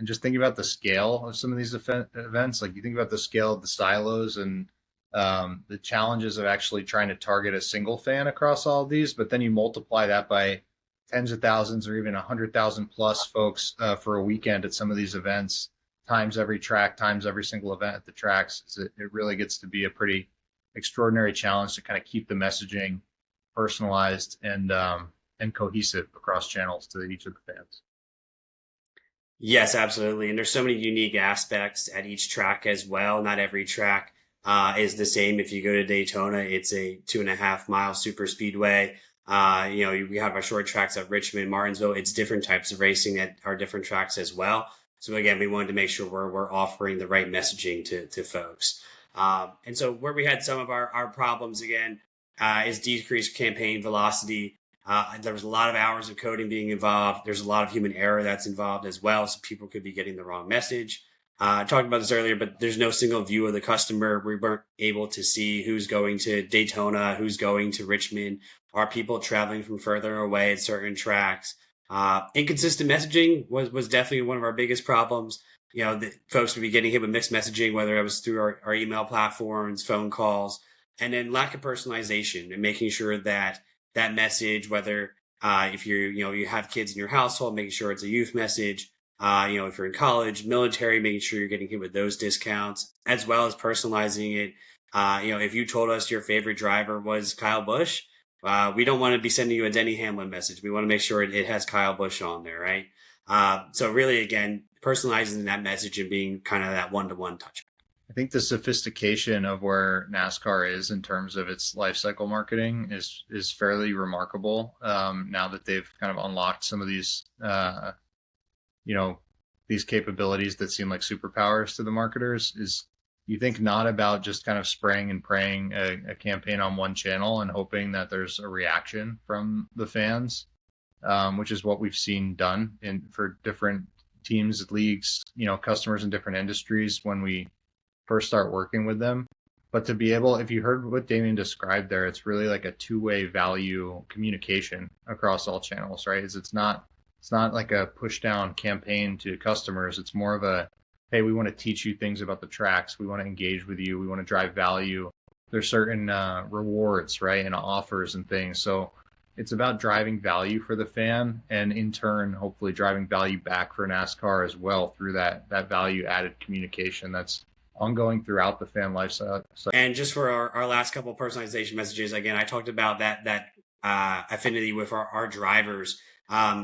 and just thinking about the scale of some of these events. Like you think about the scale of the silos and the challenges of actually trying to target a single fan across all of these, but then you multiply that by tens of thousands or even 100,000 plus folks for a weekend at some of these events, times every track, times every single event at the tracks. It really gets to be a pretty extraordinary challenge to kind of keep the messaging personalized and cohesive across channels to each of the fans. Yes, absolutely. And there's so many unique aspects at each track as well. Not every track is the same. If you go to Daytona, it's a 2.5 mile super speedway. We have our short tracks at Richmond, Martinsville. It's different types of racing at our different tracks as well. So again, we wanted to make sure we're offering the right messaging to folks. And so where we had some of our problems again is decreased campaign velocity. There was a lot of hours of coding being involved. There's a lot of human error that's involved as well. So people could be getting the wrong message. I talked about this earlier, but there's no single view of the customer. We weren't able to see who's going to Daytona, who's going to Richmond. Are people traveling from further away at certain tracks? Inconsistent messaging was definitely one of our biggest problems. The folks would be getting hit with mixed messaging, whether it was through our email platforms, phone calls, and then lack of personalization and making sure that that message, whether if you have kids in your household, making sure it's a youth message. If you're in college, military, making sure you're getting hit with those discounts, as well as personalizing it. If you told us your favorite driver was Kyle Busch, we don't want to be sending you a Denny Hamlin message. We want to make sure it has Kyle Busch on there, right? So really, again, personalizing that message and being kind of that one-to-one touch. I think the sophistication of where NASCAR is in terms of its life cycle marketing is fairly remarkable. Now that they've kind of unlocked some of these these capabilities that seem like superpowers to the marketers, is you think not about just kind of spraying and praying a campaign on one channel and hoping that there's a reaction from the fans, which is what we've seen done for different teams, leagues, customers in different industries when we first start working with them. But to be able, if you heard what Damian described there, it's really like a two-way value communication across all channels, right? It's not like a push down campaign to customers. It's more of a, hey, we want to teach you things about the tracks. We want to engage with you. We want to drive value. There's certain rewards, right, and offers and things. So it's about driving value for the fan, and in turn, hopefully driving value back for NASCAR as well through that value added communication that's ongoing throughout the fan life cycle. And just for our last couple of personalization messages, again, I talked about that affinity with our drivers.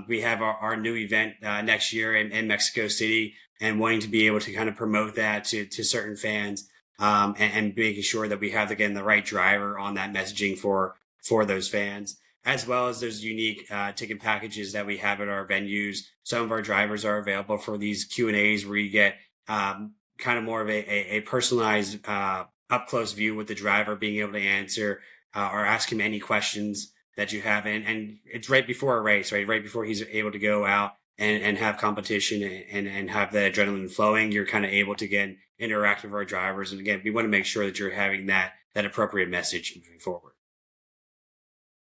We have our new event next year in Mexico City, and wanting to be able to kind of promote that to certain fans, and making sure that we have, again, the right driver on that messaging for those fans, as well as those unique ticket packages that we have at our venues. Some of our drivers are available for these Q&As where you get kind of more of a personalized up close view with the driver, being able to answer or ask him any questions that you have. And it's right before a race, right before he's able to go out and have competition and have the adrenaline flowing. You're kind of able to, again, interact with our drivers. And again, we want to make sure that you're having that appropriate message moving forward.